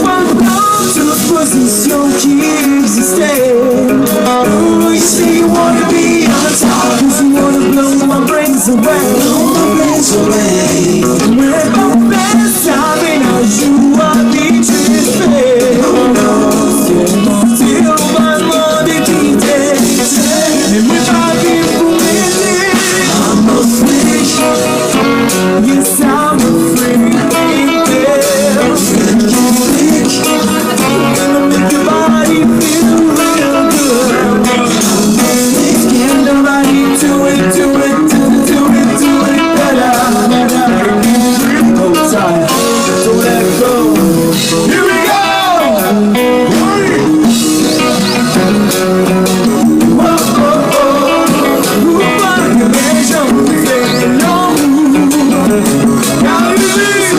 Tua posição que existe. You say you wanna be on top, 'cause you wanna blow my brains away. Blow my brains away. We're both best, I mean, as you are being treated. Oh no, still one more day. And we might be winning. I'm afraid. Yes, I'm afraid. Gonna make your body feel real good. Can't nobody do it better. Hold tight, don't let go. Here we go. Whoa, oh, oh. Ooh, my connection, say no. Gotta believe.